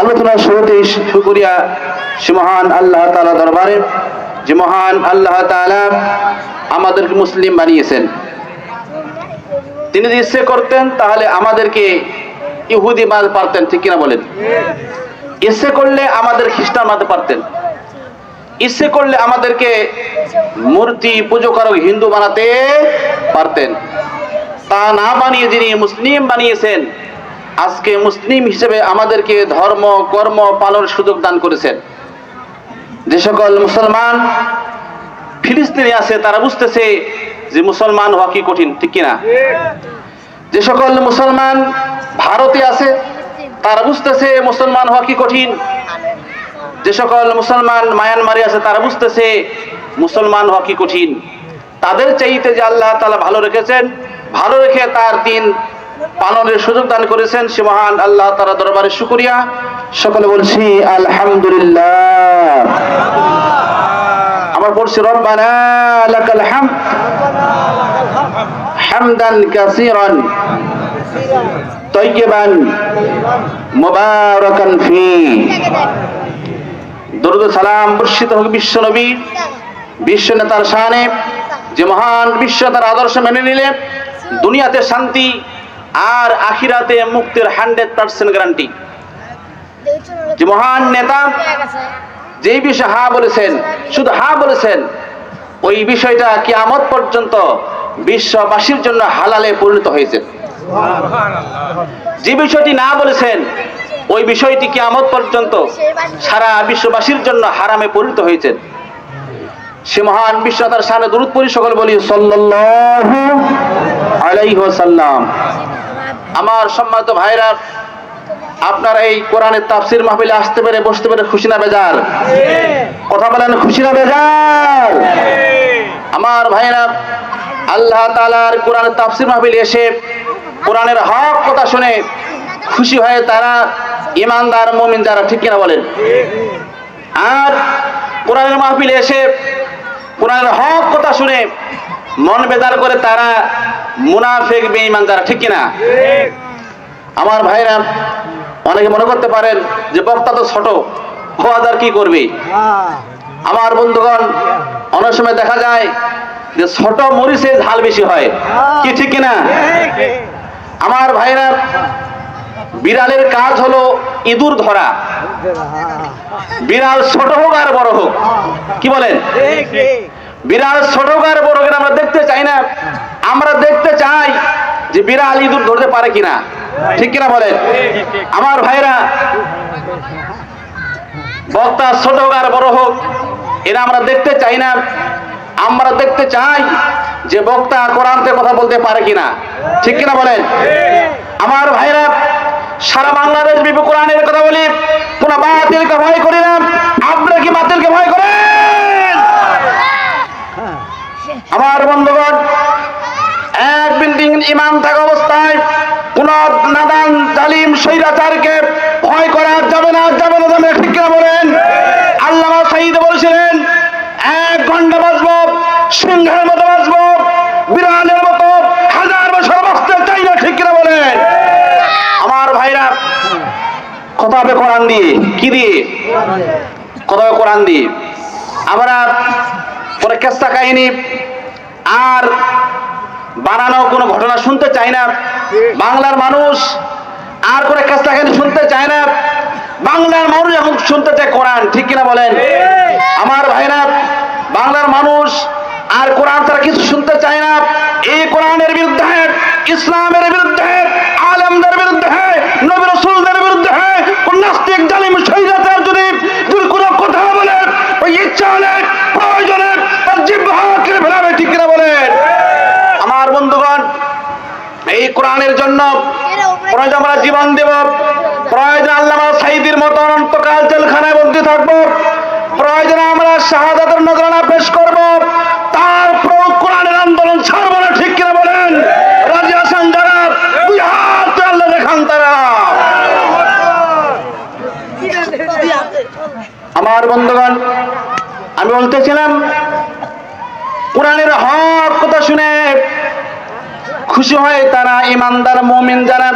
আলোচনার শুরুতেই শুকরিয়া সে মহান আল্লাহ তাআলা দরবারে যে মহান আল্লাহ তাআলা আমাদেরকে মুসলিম বানিয়েছেন। তিনি যদি ইচ্ছে করতেন তাহলে আমাদেরকে ইহুদি বানাতে পারতেন, ঠিক কিনা বলেন? ইচ্ছে করলে আমাদের খ্রিস্টান বানাতে পারতেন, ইচ্ছে করলে আমাদেরকে মূর্তি পূজকারক হিন্দু বানাতে পারতেন। তা না বানিয়ে যিনি মুসলিম বানিয়েছেন, আজকে মুসলিম হিসেবে আমাদেরকে ধর্ম কর্ম পালনের সুযোগ দান করেছেন। যে সকল মুসলমান ফিলিস্তিনে আছে তারা বুঝতেছে যে মুসলমান হওয়া কি কঠিন, ঠিক কিনা? যে সকল মুসলমান ভারতে আছে তারা বুঝতেছে মুসলমান হওয়া কি কঠিন। যে সকল মুসলমান মায়ানমারে আছে তারা বুঝতেছে মুসলমান হওয়া কি কঠিন। তাদের চাইতে যে আল্লাহ তাআলা ভালো রেখেছেন, ভালো রেখে তার দিন পালনের সুযোগ দান করেছেন, সে মহান আল্লাহ তাআলা দরবারে শুকরিয়া। সকলে বলছি আলহামদুলিল্লাহ। আমরা পড়ছি রব্বানা লাকাল হামদ হামদান কাসীরান তাইয়িবান মুবারাকান ফি। দরুদ সালাম বর্ষিত হোক বিশ্ব নবী, বিশ্ব নেতার শানে, যে মহান বিশ্ব তার আদর্শ মেনে নিলে দুনিয়াতে শান্তি আর আখিরাতে মুক্তির 100% গ্যারান্টি। যে মহান নেতা যেই বিষয়ে হা বলেছেন, শুধু হা বলেছেন, ওই বিষয়টা কিয়ামত পর্যন্ত বিশ্ববাসীর জন্য হালালে পরিণত হয়েছে। যে বিষয়টি না বলেছেন ওই বিষয়টি কিয়ামত পর্যন্ত সারা বিশ্ববাসীর জন্য হারামে পরিণত হয়েছে। সে মহান বিশ্ব তার শানে দুরূদ পড়ি, সকল বলি সাল্লাল্লাহু আলাইহি ওয়াসাল্লাম। আমার সম্মানিত ভাইরা, আপনারা এই কোরআনের তাফসীর মাহফিলে আসতে পেরে বসতে পেরে খুশি না বেজার? কথা বলেন, খুশি না বেজার? আমার ভাইরা, আল্লাহ তাআলার কোরআনের তাফসীর মাহফিলে এসে কোরআনের হক কথা শুনে খুশি হয়ে তারা ঈমানদার মুমিন যারা, ঠিক কিনা বলেন? আর কোরআনের মাহফিলে এসে কোরআনের হক কথা শুনে মন বেজার করে তারা মুনাফিক বেঈমান যারা, ঠিক কিনা? আমার ভাইরা, অনেকে মনে করতে পারেন যে বক্তা তো ছোট, ওয়াজ আর কি করবে। আমার বন্ধুগণ, অনেক সময় দেখা যায় যে ছোট মরিচে ঝাল বেশি হয়, কি ঠিক কিনা? আমার ভাইরা, বিড়ালের কাজ হলো ইঁদুর ধরা, বিড়াল ছোট হোক আর বড় হোক, কি বলেন? বিড়াল ছোট হোক আর বড় হোক আমরা দেখতে চাই না, আমরা দেখতে চাই যে বিড়াল ইঁদুর ধরতে পারে কিনা, ঠিক কিনা বলেন? আমার ভাইরা, বক্তা ছোট হোক আর বড় হোক এরা আমরা দেখতে চাই না, আমরা দেখতে চাই যে বক্তা কোরআন থেকে কথা বলতে পারে কিনা, ঠিক কিনা বলেন? আমার ভাইরা, সারা বাংলাদেশ ব্যাপী কোরআনের কথা বলি, কোন বাতিলকে ভয় করি না। আপনারা কি বাতিলকে ভয় করেন? আমার বন্ধুগণ, এক বিল্ডিং ইমান থাকা অবস্থায় কোন নাদান জালিম স্বৈরাচারকে ভয় করা যাবে না, যাবে না, যাবে না, ঠিক কিনা বলেন? আল্লামা সাঈদ বলেছিলেন, 1 ঘন্টা বাঁচবো সিংহের মতো বাঁচবো, বিড়ালের মতো 1000 বছর বাঁচতে চাই না, ঠিক কিনা বলেন? আমার ভাইরা, কথা হবে কোরআন দিয়ে, কি দিয়ে? কথা হবে কোরআন দিয়ে। আমরা পরে কেসা কাহিনী আর বানানো কোনো ঘটনা শুনতে চাই না। বাংলার মানুষ আর করে কেসা কাহিনী শুনতে চায় না, বাংলার মানুষ এখন শুনতে চায় কোরআন, ঠিক কিনা বলেন? আমার ভাইরা, বাংলার মানুষ আর কোরআন তারা কিছু শুনতে চায় না। এই কোরআনের বিরুদ্ধে, ইসলামের বিরুদ্ধে, আলেমদের বিরুদ্ধে, নবী রাসূলদের বিরুদ্ধে কোন নাস্তিক জালিম শয়তান যদি কোনো কথা বলে, ওই ইচ্ছা হলে প্রয়োজনে তার জিহ্বা কেটে ফেলাবে, ঠিক কিনা বলেন? আমার বন্ধুগণ, এই কোরআনের জন্য প্রয়োজন আমরা জীবন দেব, প্রয়োজন আল্লামা সাঈদীর মতো অনন্তকাল জেলখানায় বন্দী থাকবো, প্রয়োজন আমরা শাহাদাতের নজরানা পেশ করব, তারপর কোরআনের আন্দোলন ছাড়বো না, ঠিক কিনা বলেন? রাজি আছেন যারা? 2 হাত আল্লাহ দেখান তারা। আমার বন্ধুগণ, আমি বলতেছিলাম কোরআনের হক কথা শুনে খুশি হয় তারা ঈমানদার মুমিন যারা,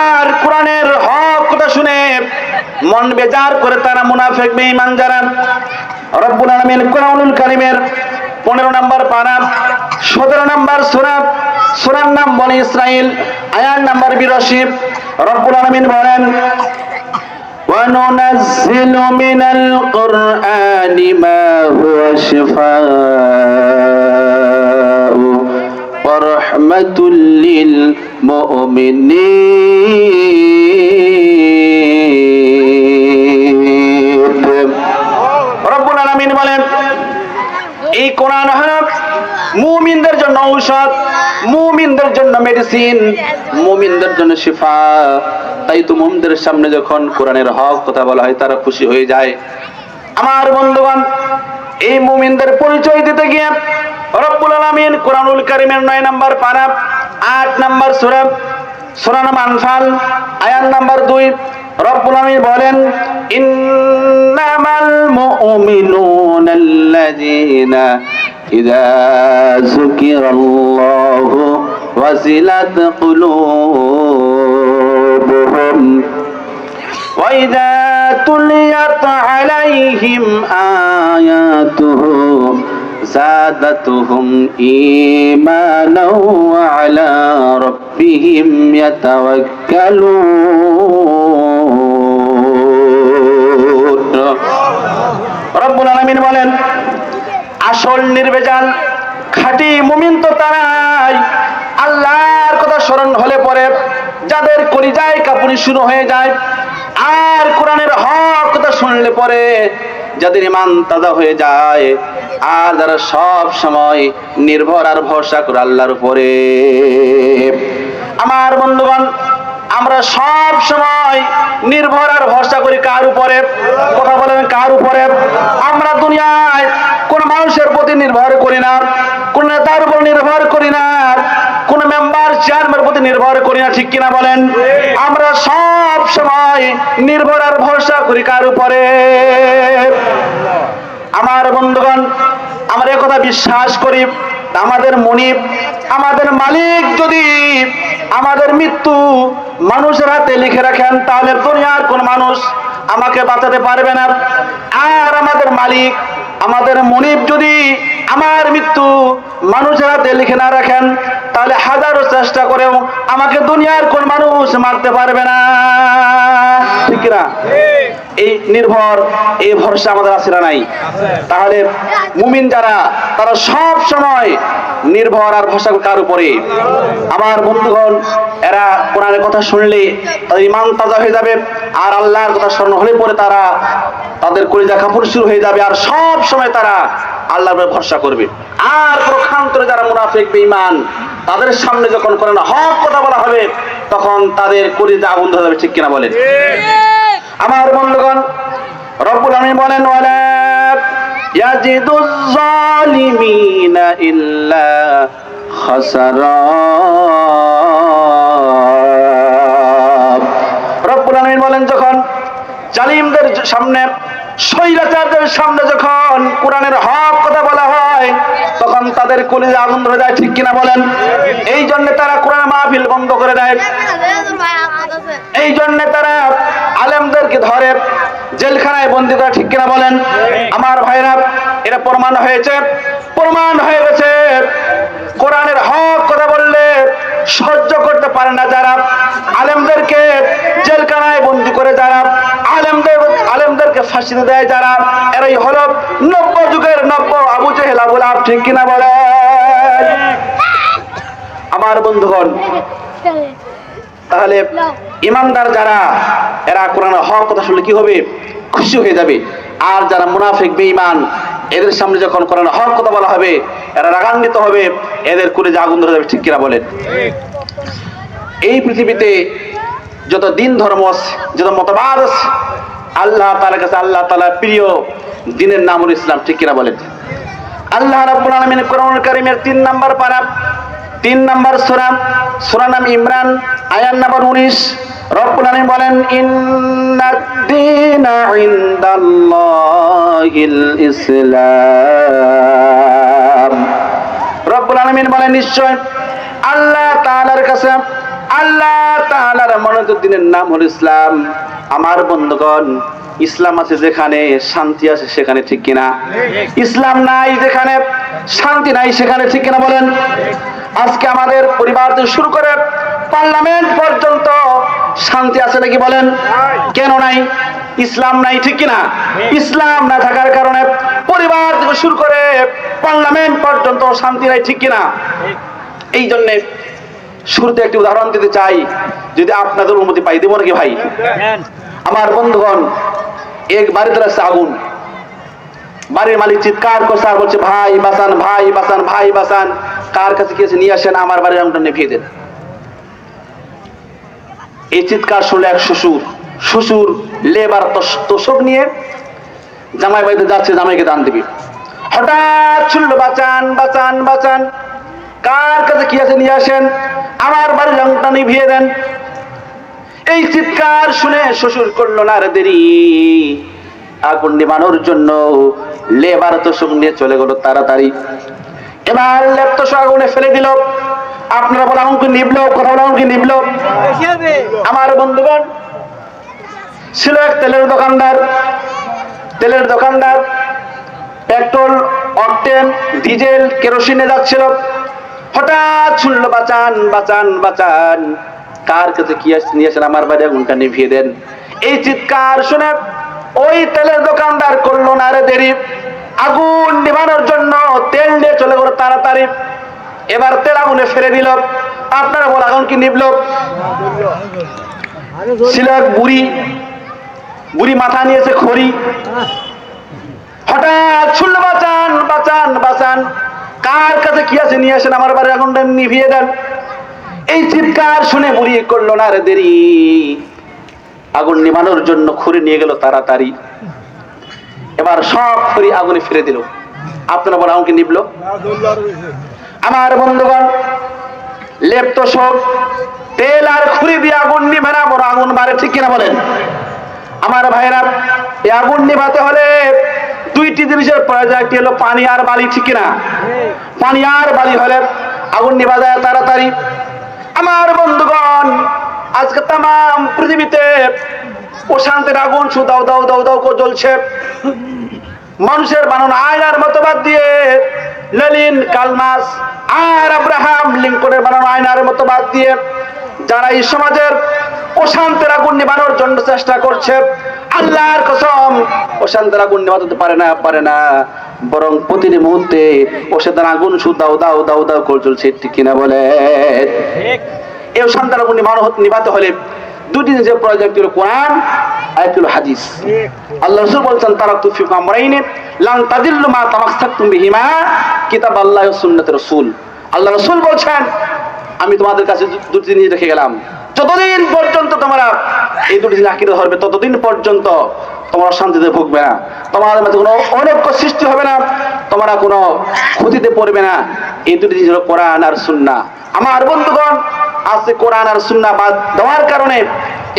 আর কোরআনের হক কথা শুনে মন বেজার করে তারা মুনাফিক বেঈমান যারা। রব্বুল আলামিন কোরআনুল কারীমের 15 নম্বর পারা 17 নম্বর সূরা, সূরার নাম বনি ইসরাইল, আয়াত নাম্বার 82। রব্বুল আলামিন বলেন, وَنُنَزِّلُ مِنَ الْقُرْآنِ مَا هُوَ شِفَاءٌ وَرَحْمَةٌ لِّلْمُؤْمِنِينَ। রব্বুল আলামিন বলেন, এই কোরআন হলো মুমিনদের জন্য ঔষধ, মুমিনদের জন্য মেডিসিন, মুমিনদের জন্য শিফা। তাই তো মুমিনদের সামনে যখন কোরআনের হক কথা বলা হয় তারা খুশি হয়ে যায়। আমার বন্ধুগণ, এই মুমিনদের পরিচয় দিতে গিয়ে রব্বুল আলামিন কোরআনুল কারীমের 9 নম্বর পারা 8 নম্বর সূরা, সূরা নাম আনফাল, আয়াত নাম্বার 2, রব্বুল আলামিন বলেন, ইন্নামাল মুমিনুনাল্লাযীনা ইযা যুকিরাল্লাহু ওয়াজিলাত কুলুবুহুম ওয়া ইযা তুলিয়াত আলাইহিম আয়াতুহু زادتهم إيمانا وعلى ربهم يتوكلون। রব্বুল আলামিন বলেন, আসল নির্ভেজাল খাঁটি মুমিন তো তারাই আল্লাহর কথা স্মরণ হলে পরে যাদের কলিজায় কাঁপুনি শুরু হয়ে যায়, আর কোরআনের হক কথা শুনলে পরে যাদের ঈমান তাজা হয়ে যায়, আর যারা সব সময় নির্ভর আর ভরসা করে আল্লাহর উপরে। আমার বন্ধুগণ, আমরা সব সময় নির্ভর আর ভরসা করি কার উপরে? কথা বলেন, কার উপরে? আমরা দুনিয়ায় কোন মানুষের প্রতি নির্ভর করি না, কোন নেতার উপর নির্ভর করি না, কোন মেম্বার চেয়ারম্যানের প্রতি নির্ভর করি না, ঠিক কিনা বলেন? আমরা সব সময় নির্ভর আর ভরসা করি কার উপরে? আমার বন্ধুগণ, আমরা একথা বিশ্বাস করি, আমাদের মুনিব, আমাদের মালিক যদি আমাদের মৃত্যু মানুষের হাতে লিখে রাখেন, তাহলে দুনিয়ার কোন মানুষ আমাকে বাঁচাতে পারবে না। আর আমাদের মালিক, আমাদের মুনিব যদি আমার মৃত্যু মানুষের হাতে লিখে না রাখেন, তাহলে হাজারো চেষ্টা করেও আমাকে দুনিয়ার কোন মানুষ মারতে পারবে না, ঠিক না? এই নির্ভর, এই ভরসা আমাদের আছে না নাই? তাহলে মুমিন যারা, তারা সব সময় নির্ভর আর ভরসা কার উপরে? আমার বন্ধুগণ, এরা কোরআনের কথা শুনলে তাদের ঈমান তাজা হয়ে যাবে, আর আল্লাহর কথা স্মরণ হলে পরে তারা, তাদের কলিজা কাঁপুনি শুরু হয়ে যাবে, আর সব সময় তারা আল্লাহর উপরে ভরসা করবে। আর প্রখান্তরে যারা মুনাফিক বেঈমান, তাদের সামনে যখন কোরআনের হক কথা বলা হবে, তখন তাদের কলিজা আগুন ধরে যাবে, ঠিক কিনা বলেন? আমার বন্ধুগণ, রব্বুল আলামিন বলেন, ওয়ালা ইয়াজিদুজ জালিমিনা ইল্লা খাসারা। রব্বুল আলামিন বলেন, যখন জালিমদের সামনে, স্বৈরাচারদের সামনে যখন কোরআনের হক কথা বলা হয়, তখন তাদের কলিজা আগুন ধরে যায়, ঠিক কিনা বলেন? এই জন্য তারা কোরআন মাহফিল বন্ধ করে দেয়, এই জন্য তারা আলেমদেরকে ধরে জেলখানায় বন্দী করে, ঠিক কিনা বলেন? আমার ভাইরা, এটা প্রমাণ হয়েছে, প্রমাণ হয়ে গেছে, কোরআনের হক কথা বললে সহ্য করতে পারে না যারা, আলেমদেরকে জেলখানায় বন্দী করে যারা, আলেমদেরকে ফাঁসিতে দেয় যারা, এরাই হলো নব্য যুগের নব্য আবু জেহেল, আবু লাহাব, ঠিক কিনা বলেন? আমার বন্ধুগণ, তাহলে ইমানদার যারা, এরা কোরআনের হক কথা শুনলে কি হবে? খুশি হয়ে যাবে। আর যারা মুনাফিক বেঈমান, এদের সামনে যখন কোরআনের হক কথা বলা হবে, এরা রাগান্বিত হবে, এদের কলিজা আগুন ধরে যাবে, ঠিক কিনা বলেন? এই পৃথিবীতে যত দিন ধর্ম আছে, যত মতবাদ আছে, আল্লাহ তাআলার কাছে আল্লাহ তাআলার প্রিয় দ্বীনের নাম হলো ইসলাম, ঠিক কিনা বলেন? আল্লাহ রাব্বুল আলামিন কোরআনুল কারীমের 3 নম্বর পারা 3 নম্বর সূরা, সূরা নাম ইমরান, আয়াত নাম্বার 19, রব্বুল আলামিন বলেন, ইন্নাদ-দীনা ইনদাল্লাহিল ইসলাম। রব্বুল আলামিন বলেন, নিশ্চয় আল্লাহ তাআলার কাছে, আল্লাহ তাআলার মনোনীত দ্বীনের নাম হলো ইসলাম। আমার বন্ধুগণ, ইসলাম আছে যেখানে শান্তি আছে সেখানে, ঠিক কিনা? ইসলাম নাই যেখানে শান্তি নাই সেখানে, ঠিক কিনা বলেন? আজকে আমাদের পরিবার থেকে শুরু করে পার্লামেন্ট পর্যন্ত শান্তি আছে নাকি বলেন? কেন নাই? ইসলাম নাই, ঠিক কিনা? ইসলাম না থাকার কারণে পরিবার থেকে শুরু করে পার্লামেন্ট পর্যন্ত শান্তি নাই, ঠিক কিনা? এই জন্য শুরুতে একটি উদাহরণ দিতে চাই, যদি আপনাদের অনুমতি পাই, দেব নাকি ভাই? আমার বন্ধুগণ, এক বাড়িতে আছে আগুন, বাড়ির মালিক চিৎকার করছে আর বলছে, ভাই বাঁচান, ভাই বাঁচান, ভাই বাঁচান। কার কাছে গিয়েছে, নিয়ে আসেন, আমার বাড়ির আগুনটা নিভিয়ে দেন। এই চিৎকার শুনলে এক শ্বশুর লেবার তোষক নিয়ে জামাই বাড়িতে যাচ্ছে, জামাইকে দান দিবি। হঠাৎ শুনলো, বাঁচান বাঁচান বাঁচান, কার কাছে কি আছে, নিয়ে আসেন, আমার বাড়ির আগুনটা নিভিয়ে দেন। এই চিৎকার শুনে শ্বশুর করলো না আর দেরি, আগুন নিভানোর জন্য লেবার তোষক নিয়ে চলে গেল তাড়াতাড়ি। এবার লেপ তোষক আগুনে ফেলে দিল। আপনারা বলে আগুন কি নিভলো? কথা বলে আগুন কি নিভলো? আমার বন্ধুগণ, ছিল এক তেলের দোকানদার, পেট্রোল, অকটেন, ডিজেল, কেরোসিনে যাচ্ছিল। হঠাৎ শুনলো, বাঁচান বাঁচান বাঁচান, কার কাছে কি নিয়ে আসেন, আমার বাড়ি আগুনটা নিভিয়ে দেন। এই চিৎকার শুনে ওই তেলের দোকানদার করলো না রে দেরি, আগুন নিভানোর জন্য তেল নিয়ে চলে গেল তাড়াতাড়ি। এবার তেল আগুনে ফেলে দিল। আপনারা বল আগুন কি নিভলো? ছিল এক বুড়ি মাথা নিয়েছে খড়ি। হঠাৎ শুনলো, বাঁচান বাঁচান বাঁচান, কার কাছে কি আছে, নিয়ে আসেন, আমার বাড়ির আগুনটা নিভিয়ে দেন। এই চিৎকার শুনে বুড়ি করলো না রে দেরি, আগুন নিভানোর জন্য খড়ি নিয়ে গেল তাড়াতাড়ি। এবার সব খড়ি আগুনে ফেলে দিল। আপনারা বলে আগুন কি নিভলো? আমার বন্ধুগণ, লেপ তোষক, তেল আর খড়ি দিয়ে আগুন নিভে না, বড় আগুন বাড়ে, ঠিক কিনা বলেন? আমার ভাইরা, এই আগুন নিভাতে হলে দুইটি জিনিসের প্রয়োজন, একটি হলো পানি আর বালি, ঠিক কিনা? পানি আর বালি হলে আগুন নিভা যায় তাড়াতাড়ি। আমার বন্ধুগণ, আজকে তাম পৃথিবীতে অশান্তির আগুন শুধু দাও দাও দাও দাও করে জ্বলছে। মানুষের বানানো আয়নার মতবাদ দিয়ে লেনিন, কালমার্ক্স আর আব্রাহাম লিঙ্কনের বানানো আয়নার মতবাদ দিয়ে যারা এই সমাজের অশান্তির আগুন নিভানোর জন্য চেষ্টা করছে, আল্লাহর কসম, অশান্তির আগুন নিভাতে পারে না, বরং প্রতিটি মুহূর্তে অশান্তির আগুন শুধু দাও দাও দাও দাও করে চলছে, ঠিক কিনা বলে? এই অশান্তির আগুন নিভাতে হলে দুটি জিনিসের প্রয়োজন, একটি হলো কোরআন আর একটি হলো হাদিস। আল্লাহ রাসূল বলছেন, তারাকতু ফিকুম আমরাইন লান তাদিল্লু মা তামাসসাকতুম বিহিমা, কিতাবাল্লাহি ওয়া সুন্নাতুর রাসূল। আল্লাহ রাসূল বলছেন, আমি তোমাদের কাছে দুটি জিনিস রেখে গেলাম, যতদিন পর্যন্ত তোমরা এই দুটি জিনিস আঁকড়ে ধরবে, ততদিন পর্যন্ত তোমরা শান্তিতে ভুগবে না, তোমাদের মধ্যে কোনো অনৈক্য সৃষ্টি হবে না, তোমরা কোনো ক্ষতিতে পড়বে না। এই দুটি জিনিস হলো কোরআন আর সুন্নাহ। আমার বন্ধুগণ, আজকে কোরআন আর সুন্নাহ বাদ দেওয়ার কারণে,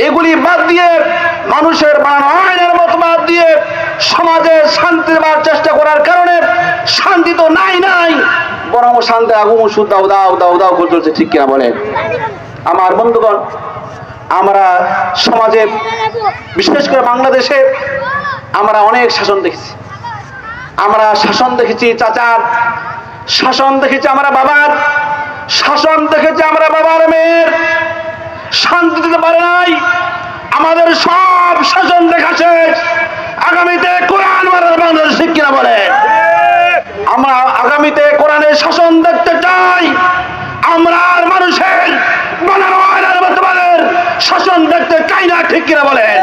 এগুলি বাদ দিয়ে মানুষের বানানো আইনের মত বাদ দিয়ে সমাজে শান্তি দেওয়ার চেষ্টা করার কারণে শান্তি তো নাই, বরং শান্তি আগুন শুধু দাও দাও দাও দাও করে চলছে, ঠিক কিনা বলে? আমার বন্ধুগণ, আমরা সমাজে, বিশেষ করে বাংলাদেশে, আমরা অনেক শাসন দেখেছি। আমরা শাসন দেখেছি চাচার, শাসন দেখেছি আমরা বাবার, শাসন দেখেছি আমরা বাবার মেয়ের, শান্তি দিতে পারে নাই। আমাদের সব শাসন দেখা শেষ, আগামীতে কোরআন মারার বাংলাদেশ, ঠিক কিনা বলে? আমরা আগামীতে কোরআনের শাসন দেখতে চাই। আমরা আর মানুষের বানানো আইনের মতবাদের শাসন দেখতে চাই না, ঠিক কিনা বলেন?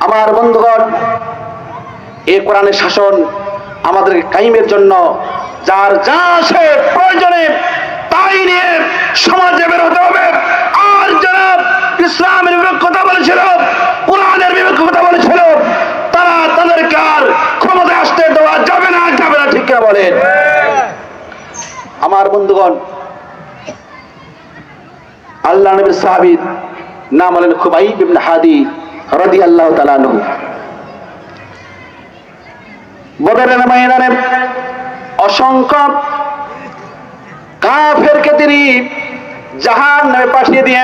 আমার বন্ধুগণ, এই কোরআনের শাসন আমাদেরকে কায়েমের জন্য যার যা আছে প্রয়োজনে তাই নিয়ে সমাজে বের হতে হবে। আর যারা ইসলামের বিপক্ষে কথা বলেছিল, কোরআনের বিপক্ষে কথা বলেছিল, তারা তাদেরকে আর ক্ষমতায় আসতে দেওয়া যাবে না, ঠিক কিনা বলেন? আমার বন্ধুগণ, আল্লাহ নবীর সাহাবী নাম হলেন খুবাইব ইবনে হাদি রাদিয়াল্লাহু তাআলা আনহু। বদরের ময়দানে অসংখ্য কাফেরকে তিনি জাহান্নামে পাঠিয়ে দিয়ে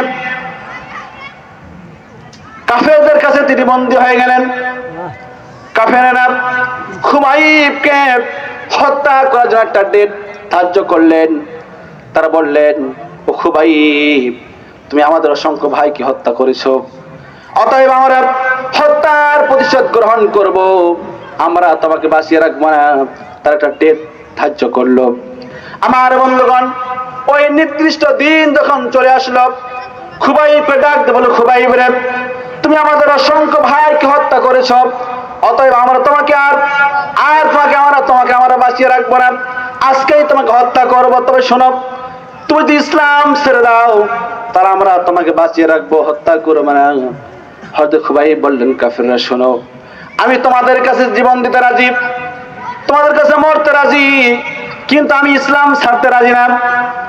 কাফেরদের কাছে তিনি বন্দী হয়ে গেলেন। কাফেরেরা খুবাইবকে হত্যা করার জন্য একটা ডেট ধার্য করলেন। তারা বললেন, ও খুবাইব, তুমি আমাদের অসংখ্য ভাইকে হত্যা করেছো, অতএব আমরা হত্যার প্রতিশোধ গ্রহণ করব, আমরা তোমাকে বাঁচিয়ে রাখবো না। তার একটা ডেট ধার্য করলো। আমার বন্ধুগণ, ওই নির্দিষ্ট দিন যখন চলে আসলো, খুবাইবকে ডাক দিয়ে বলল, খুবাইব রে, তুমি আমাদের অসংখ্য ভাইকে হত্যা করেছ, অতএব আমরা তোমাকে আমরা বাঁচিয়ে রাখবো না, আজকেই তোমাকে হত্যা করবো। তবে শোনো, তুমি যদি ইসলাম ছেড়ে দাও তাহলে আমরা তোমাকে বাঁচিয়ে রাখবো, হত্যা করবো না। হযরত খুবাইব বললেন, কাফিররা শোনো, আমি তোমাদের কাছে জীবন দিতে রাজি, তোমাদের কাছে মরতে রাজি, কিন্তু আমি ইসলাম ছাড়তে রাজি না।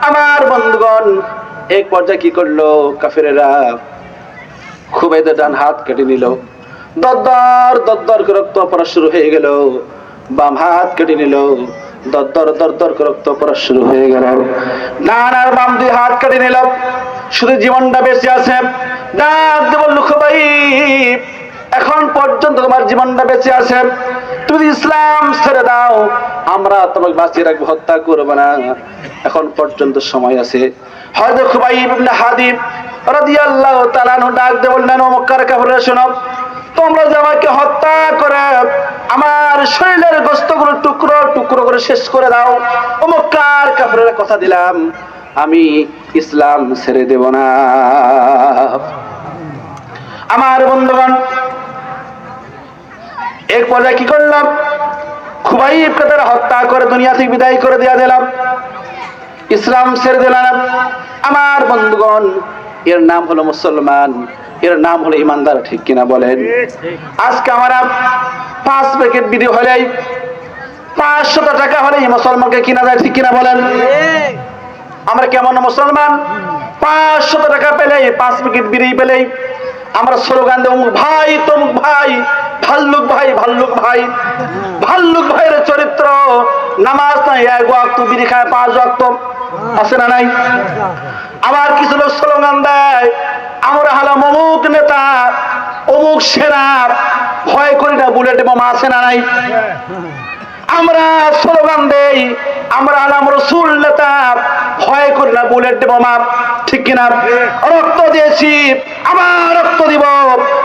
আমার বন্ধুগণ, এক পর্যায়ে কি করলো কাফিরেরা, খুবাইবের ডান হাত কেটে নিল, দরদর দরদর করে রক্ত পড়া শুরু হয়ে গেল। বাম হাত কেটে নিল, দরদর দরদর করে রক্ত পড়া শুরু হয়ে গেল। ডান আর বাম দুই হাত কেটে নিল, শুধু জীবনটা বেঁচে আছে। ডাক দিয়ে বলল, খুবাইব, এখন পর্যন্ত তোমার জীবনটা বেঁচে আছে, তুমি ইসলাম ছেড়ে দাও আমরা তোমাকে বাঁচিয়ে রাখবো, হত্যা করবো না, এখন পর্যন্ত সময় আছে। হযরত খুবাইব ইবনে হাদিব রাদিয়াল্লাহু তাআলা আনহু ডাক দিয়ে বললেন, ও মক্কার কাফিররা শোনো, তোমরা যে আমাকে হত্যা করে আমার শরীরের গোশতগুলো টুকরো টুকরো করে শেষ করে দাও, ও মক্কার কাফিররা কথা দিলাম আমি ইসলাম ছেড়ে দেব না। আমার বন্ধুগণ, এক পর্যায়ে কি করলাম, খুবাইবকে তারা হত্যা করে দুনিয়া থেকে বিদায় করে দেয়া দিলাম, ইসলাম ছেড়ে দিলাম। আমার বন্ধুগণ, এর নাম হলো মুসলমান, এর নাম হলো ইমানদার, ঠিক কিনা বলেন? আজকে আমরা 5 প্যাকেট বিড়ি হলেই 500 টাকা হলেই মুসলমানকে কিনা যায়, ঠিক কিনা বলেন? আমরা কেমন মুসলমান, 500 টাকা পেলেই 5 প্যাকেট বিড়ি পেলেই আমরা স্লোগান দেব, অমুক ভাই তমুক ভাই, ভাল্লুক ভাই ভাল্লুক ভাই। ভাল্লুক ভাইয়ের চরিত্র, নামাজ নাই, 1 ওয়াক্ত, বিড়ি খায় 5 ওয়াক্ত, আছে না নাই? আবার কিছু লোক স্লোগান দেয়, আমরা হলাম অমুক নেতা, অমুক সেনা, ভয় করি না, বুলেট বোমা, আছে না নাই? আমরা স্লোগান দেই, আমরা হলাম রসুল নেতা, ভয় করি না, বুলেট বোমা, ঠিক কিনা? রক্ত দিয়েছি, আবার রক্ত দিব,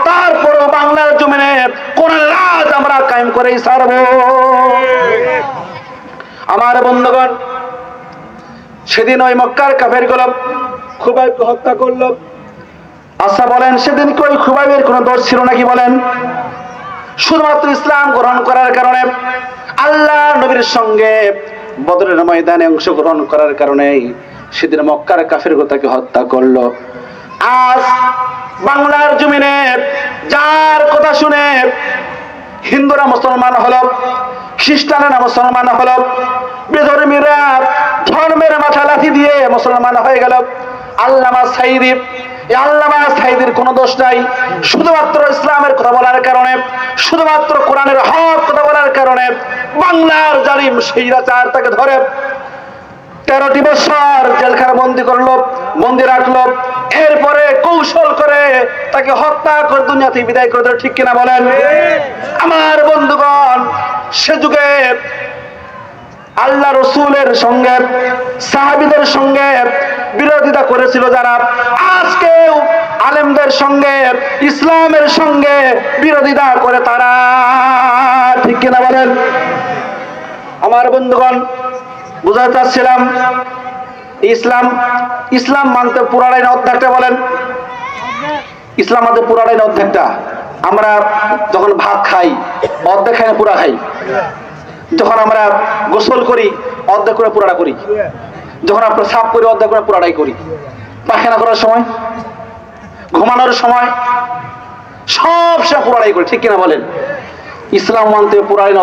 তারপরও বাংলার জমিনে কোরআনের রাজ আমরা কায়েম করেই ছাড়ব। আমার বন্ধুগণ, সেদিন ওই মক্কার কাফেরগুলো খুবাইবকে হত্যা করলো। আচ্ছা বলেন, সেদিন কি ওই খুবাইবের কোনো দোষ ছিল নাকি বলেন? শুধুমাত্র ইসলাম গ্রহণ করার কারণে, আল্লাহ নবীর সঙ্গে বদরের ময়দানে অংশগ্রহণ করার কারণে সেদিন মক্কার কাফেরগুলো তাকে হত্যা করলো। আজ বাংলার জমিনে যার কথা শুনে হিন্দুরা মুসলমান হলো, খ্রিস্টানেরা মুসলমান হলো, বেধর্মীরা ধর্মের মাথা লাথি দিয়ে মুসলমান হয়ে গেল। আল্লামা সাঈদী, এই আল্লামা সাঈদীর কোনো দোষ নাই, শুধুমাত্র ইসলামের কথা বলার কারণে, শুধুমাত্র কোরআনের হক কথা বলার কারণে বাংলার জালিম স্বৈরাচার তাকে ধরে 13টি বছর জেলখানা বন্দি রাখলো। এরপরে কৌশল করে তাকে হত্যা করে দুনিয়া থেকে বিদায় করে দিল, ঠিক কিনা বলেন? আমার বন্ধুগণ, সে যুগে আল্লাহ রসুলের সঙ্গে, সাহাবীদের সঙ্গে বিরোধিতা করেছিল যারা, আজকেও আলেমদের সঙ্গে, ইসলামের সঙ্গে বিরোধিতা করে তারা, ঠিক কিনা বলেন? আমার বন্ধুগণ, বুঝাতে চাচ্ছিলাম, ইসলাম মানতে পুরাটাই অর্ধেকটা বলেন, ইসলাম মানতে পুরাটাই অর্ধেকটা। আমরা যখন ভাত খাই অর্ধেক খাই না পুরা খাই, যখন আমরা গোসল করি অর্ধেক করে পুরাটা করি, যখন আমরা সাফ করি অর্ধেক করে পুরাটাই করি, পায়খানা করার সময়, ঘুমানোর সময়, সব পুরাটাই করি, ঠিক কিনা বলেন? ইসলাম মানতে পুরাটাই